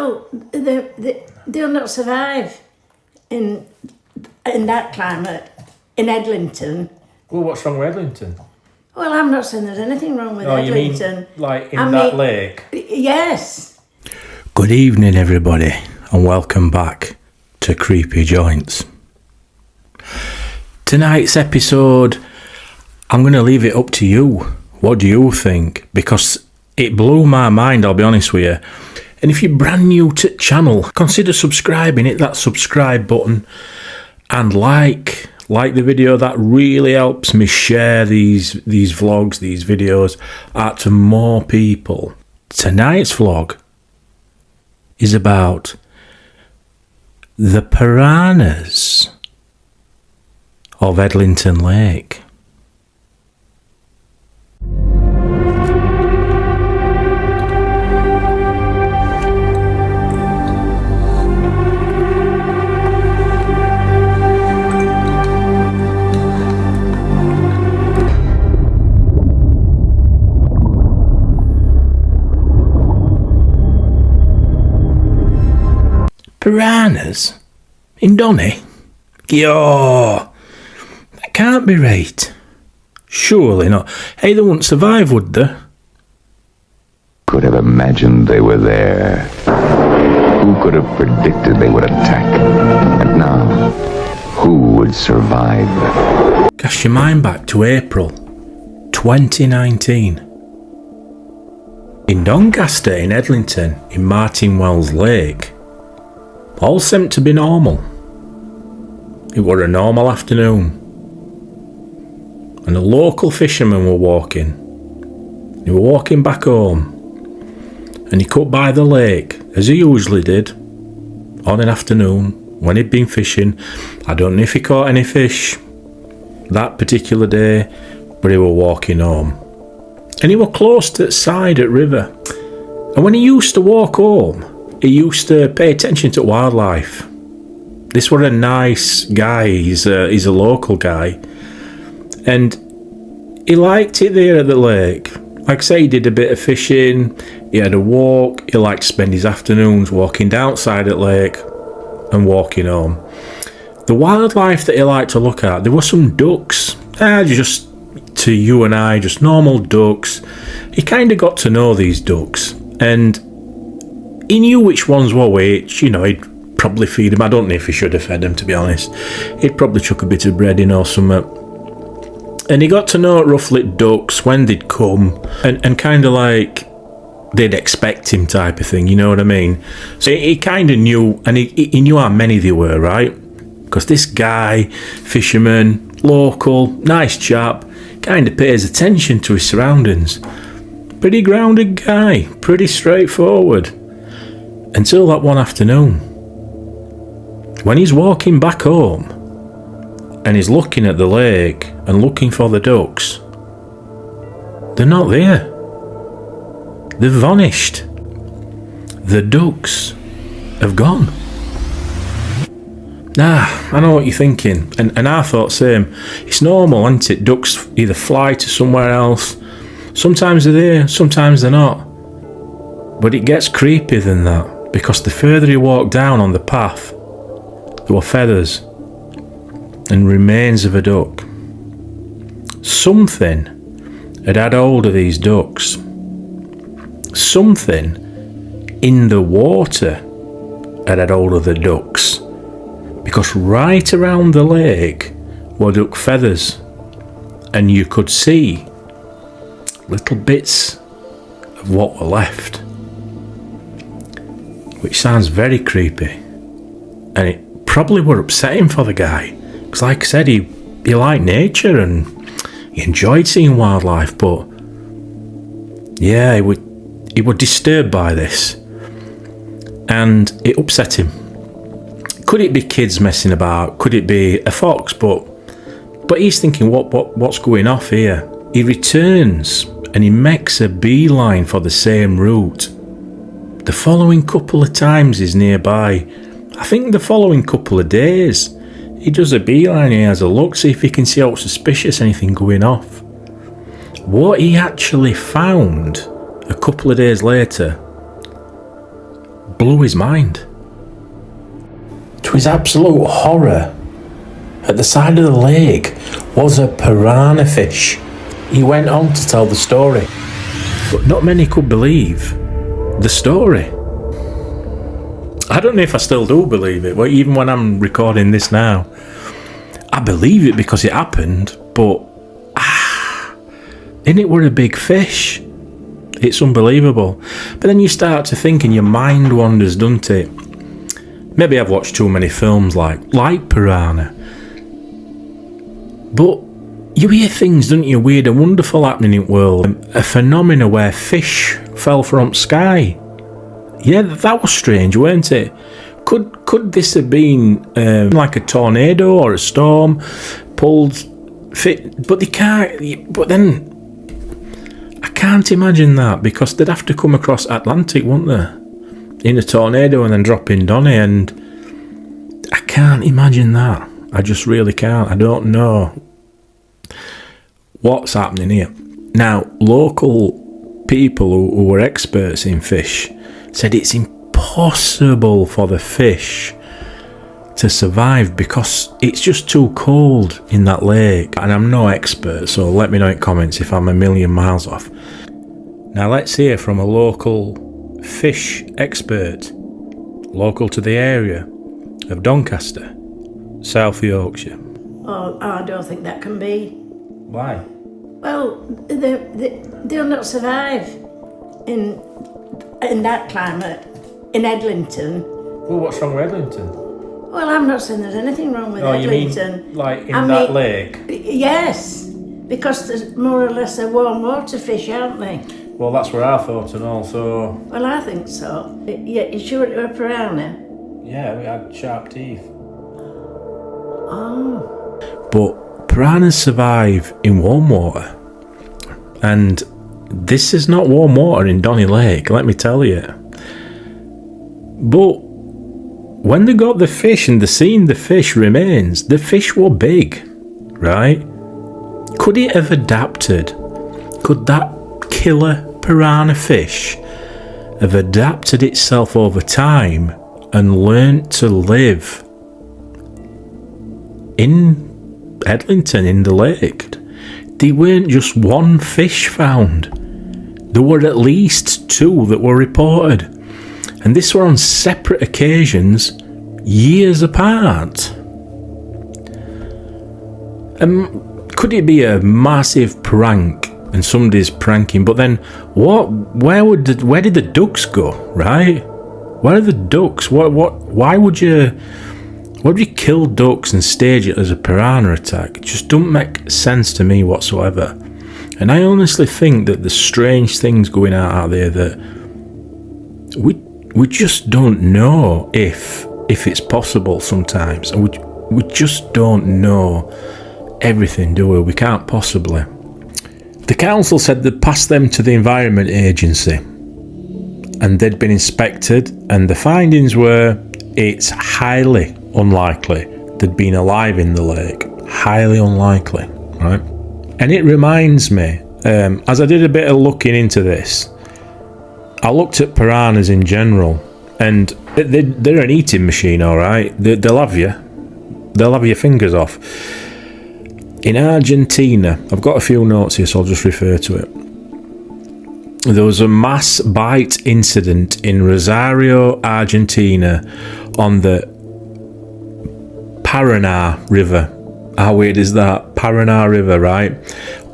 Well, they'll not survive in that climate in Edlington. Well, what's wrong with Edlington? Well, I'm not saying there's anything wrong with Edlington. You mean like in that lake? Yes. Good evening, everybody, and welcome back to Creepy Joints. Tonight's episode, I'm going to leave it up to you. What do you think? Because it blew my mind, I'll be honest with you. And if you're brand new to the channel, consider subscribing, hit that subscribe button and like the video. That really helps me share these vlogs, these videos out to more people. Tonight's vlog is about the piranhas of Edlington Lake. Piranhas? In Donny? Yo, that can't be right. Surely not. Hey, they wouldn't survive, would they? Could have imagined they were there. Who could have predicted they would attack? And now, who would survive? Cast your mind back to April 2019. In Doncaster, in Edlington, in Martinwells Lake, all seemed to be normal. It were a normal afternoon, and the local fishermen were walking. He were walking back home, and he cut by the lake, as he usually did, on an afternoon, when he'd been fishing. I don't know if he caught any fish that particular day, but he were walking home. And he were close to the side at river. And when he used to walk home, he used to pay attention to wildlife. This were a nice guy, he's a local guy. And he liked it there at the lake. Like I say, he did a bit of fishing, he had a walk, he liked to spend his afternoons walking downside at lake and walking home. The wildlife that he liked to look at, there were some ducks, just to you and I, just normal ducks. He kind of got to know these ducks, and he knew which ones were which. You know, he'd probably feed them. I don't know if he should have fed them, to be honest. He'd probably chuck a bit of bread in or something. And he got to know roughly ducks, when they'd come, and kind of like they'd expect him type of thing, you know what I mean? So he kind of knew, and he knew how many there were, right? Because this guy, fisherman, local, nice chap, kind of pays attention to his surroundings. Pretty grounded guy, pretty straightforward. Until that one afternoon, when he's walking back home and he's looking at the lake and looking for the ducks, they're not there. They've vanished. The ducks have gone. I know what you're thinking, and I thought same. It's normal, isn't it? Ducks either fly to somewhere else. Sometimes they're there, sometimes they're not. But it gets creepier than that. Because the further he walked down on the path, there were feathers and remains of a duck. Something had hold of these ducks. Something in the water had hold of the ducks. Because right around the lake were duck feathers, and you could see little bits of what were left. Which sounds very creepy, and it probably were upsetting for the guy, because like I said, he liked nature and he enjoyed seeing wildlife, but yeah, he was disturbed by this, and it upset him. Could it be kids messing about? Could it be a fox? But he's thinking, what's going off here? He returns and he makes a beeline for the same route. The following couple of times he's nearby, I think the following couple of days, he does a beeline, he has a look, see if he can see out suspicious, anything going off. What he actually found a couple of days later blew his mind. To his absolute horror, at the side of the lake was a piranha fish. He went on to tell the story, but not many could believe the story. I don't know if I still do believe it, but even when I'm recording this now, I believe it because it happened, but and it were a big fish. It's unbelievable. But then you start to think and your mind wanders, doesn't it? Maybe I've watched too many films like Piranha. But you hear things, don't you, weird and wonderful happening in the world. A phenomena where fish fell from sky. Yeah, that was strange, weren't it? Could this have been like a tornado or a storm pulled fit? But they can't. But then I can't imagine that, because they'd have to come across Atlantic, wouldn't they, in a tornado and then drop in Donny, and I can't imagine that. I just really can't. I don't know what's happening here. Now, local people who were experts in fish said it's impossible for the fish to survive because it's just too cold in that lake. And I'm no expert, so let me know in comments if I'm a million miles off. Now let's hear from a local fish expert, local to the area of Doncaster, South Yorkshire. Oh, I don't think that can be. Why? Well, they'll not survive in that climate in Edlington. Well, what's wrong with Edlington? Well, I'm not saying there's anything wrong with Edlington. You mean like in that lake? Yes, because there's more or less a warm water fish, aren't they? Well, that's where I thought and all, so... Well, I think so. Yeah, you sure it were a piranha? Yeah, we had sharp teeth. Oh. But piranhas survive in warm water. And this is not warm water in Donny Lake, let me tell you. But when they got the fish and they seen the fish remains, the fish were big, right? Could it have adapted? Could that killer piranha fish have adapted itself over time and learnt to live in Edlington, in the lake? There weren't just one fish found. There were at least two that were reported. And this were on separate occasions, years apart. Could it be a massive prank and somebody's pranking? But then where did the ducks go, right? Where are the ducks? Why would you kill ducks and stage it as a piranha attack? It just don't make sense to me whatsoever. And I honestly think that the strange things going out there that we just don't know if it's possible sometimes. And we just don't know everything, do we? We can't possibly. The council said they'd passed them to the Environment Agency and they'd been inspected, and the findings were it's highly unlikely they'd been alive in the lake. Highly unlikely, right? And it reminds me, as I did a bit of looking into this, I looked at piranhas in general, and they're an eating machine, all right? They'll have your fingers off. In Argentina, I've got a few notes here, so I'll just refer to it. There was a mass bite incident in Rosario, Argentina, on the Piranha River. How weird is that? Piranha River, right?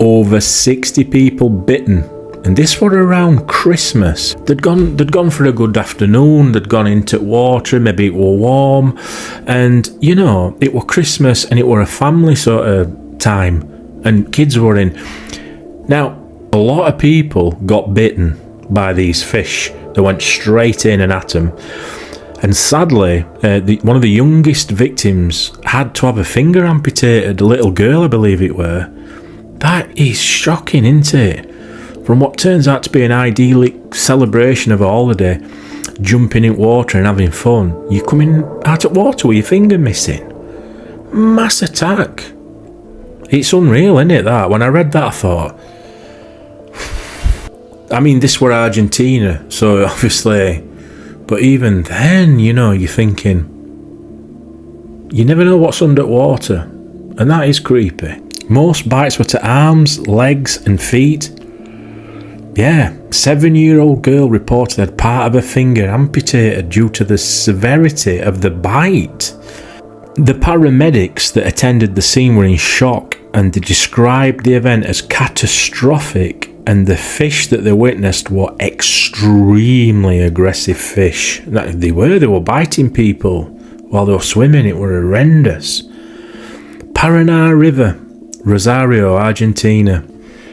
Over 60 people bitten. And this was around Christmas. They'd gone for a good afternoon, they'd gone into water, maybe it were warm, and you know, it were Christmas and it were a family sort of time, and kids were in. Now, a lot of people got bitten by these fish. They went straight in and at them. And sadly, one of the youngest victims had to have a finger amputated, a little girl, I believe it were. That is shocking, isn't it? From what turns out to be an idyllic celebration of a holiday, jumping in water and having fun, you coming out of water with your finger missing. Mass attack. It's unreal, isn't it, that? When I read that, I thought... I mean, this were Argentina, so obviously... But even then, you know, you're thinking, you never know what's underwater, and that is creepy. Most bites were to arms, legs and feet. Yeah, 7-year-old girl reported had part of her finger amputated due to the severity of the bite. The paramedics that attended the scene were in shock, and they described the event as catastrophic, and the fish that they witnessed were extremely aggressive fish. They were biting people while they were swimming. It were horrendous. Piranhas River, Rosario, Argentina.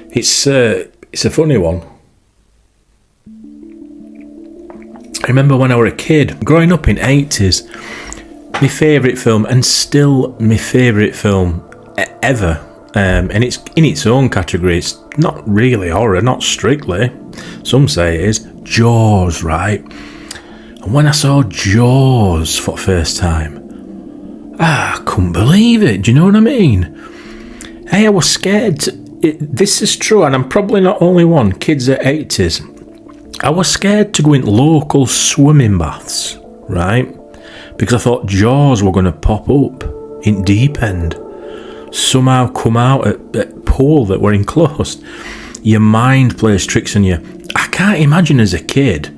It's a funny one. I remember when I was a kid, growing up in 80s, my favourite film, and still my favourite film ever, and it's in its own category. It's not really horror, not strictly. Some say it is. Jaws, right? And when I saw Jaws for the first time, I couldn't believe it. Do you know what I mean? Hey, I was scared. This is true, and I'm probably not only one. Kids at 80s. I was scared to go in local swimming baths, right? Because I thought Jaws were going to pop up in deep end. Somehow come out at pool that were enclosed. Your mind plays tricks on you. I can't imagine as a kid,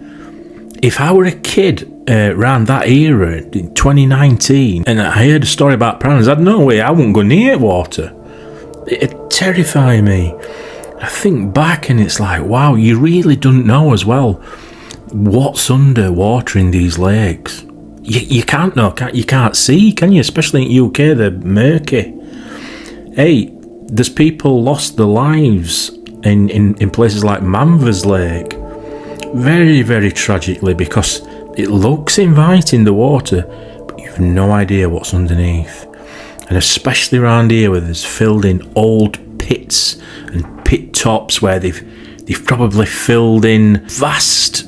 if I were a kid around that era in 2019 and I heard a story about piranhas, I'd no way, I wouldn't go near water. It'd terrify me. I think back and it's like, wow, you really don't know as well what's underwater in these lakes. You can't know, you can't see, can you? Especially in UK, they're murky. Hey, there's people lost their lives in places like Manvers Lake. Very, very tragically, because it looks inviting, the water, but you've no idea what's underneath. And especially around here where there's filled in old pits and pit tops where they've probably filled in vast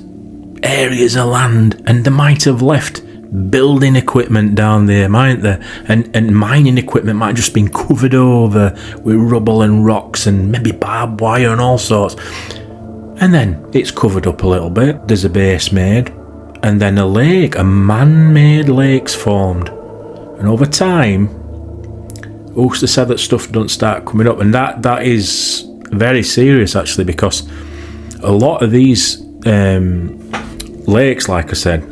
areas of land, and they might have left building equipment down there, mightn't they? And mining equipment might have just been covered over with rubble and rocks and maybe barbed wire and all sorts. And then it's covered up a little bit. There's a base made, and then a lake, a man-made lake's formed. And over time, who's to say that stuff don't start coming up? And that is very serious, actually, because a lot of these lakes, like I said,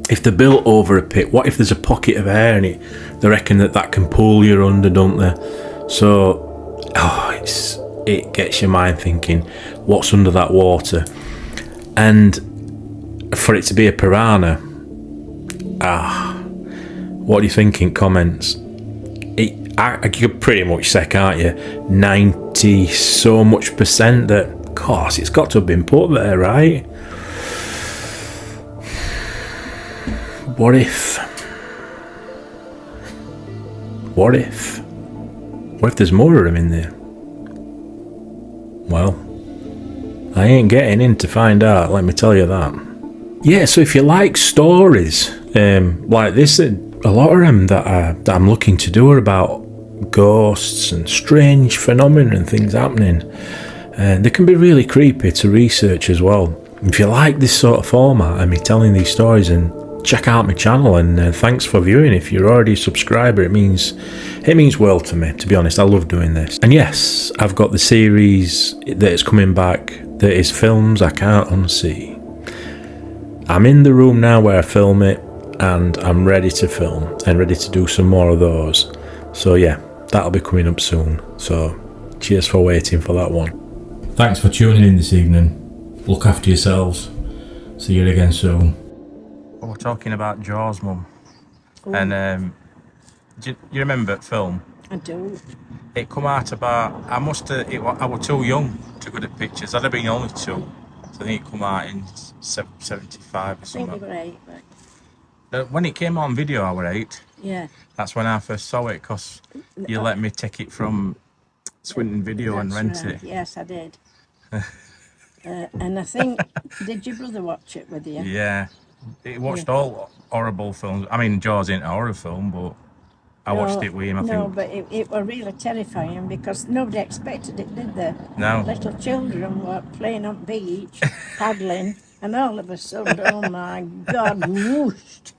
if they're built over a pit, what if there's a pocket of air in it? They reckon that can pull you under, don't they? So, it gets your mind thinking, what's under that water? And for it to be a piranha, what do you think in comments? You could pretty much say, can't you, 90 so much percent that, of course, it's got to have been put there, right? What if there's more of them in there? Well, I ain't getting in to find out, let me tell you that. Yeah, so if you like stories like this, a lot of them that I'm looking to do are about ghosts and strange phenomena and things happening. They can be really creepy to research as well. If you like this sort of format and me telling these stories, and check out my channel, and thanks for viewing. If you're already a subscriber, it means well to me, to be honest. I love doing this. And yes, I've got the series that is coming back that is films I can't unsee. I'm in the room now where I film it, and I'm ready to film and ready to do some more of those. So yeah, that'll be coming up soon. So cheers for waiting for that one. Thanks for tuning in this evening. Look after yourselves. See you again soon. We're talking about Jaws, Mum. Oh. And do you remember that film? I do. It come out about, I was too young to go to pictures. I'd have been only 2. So I think it come out in 75 or something. I think you were 8, but... When it came on video, I was 8. Yeah. That's when I first saw it, because you let me take it from Swinton Video and rent right. it. Yes, I did. And I think, did your brother watch it with you? Yeah. He watched all horrible films. I mean, Jaws ain't a horror film, but I watched it with him, I think. No, but it was really terrifying because nobody expected it, did they? No. Little children were playing on beach, paddling, And all of a sudden, oh my God, whooshed.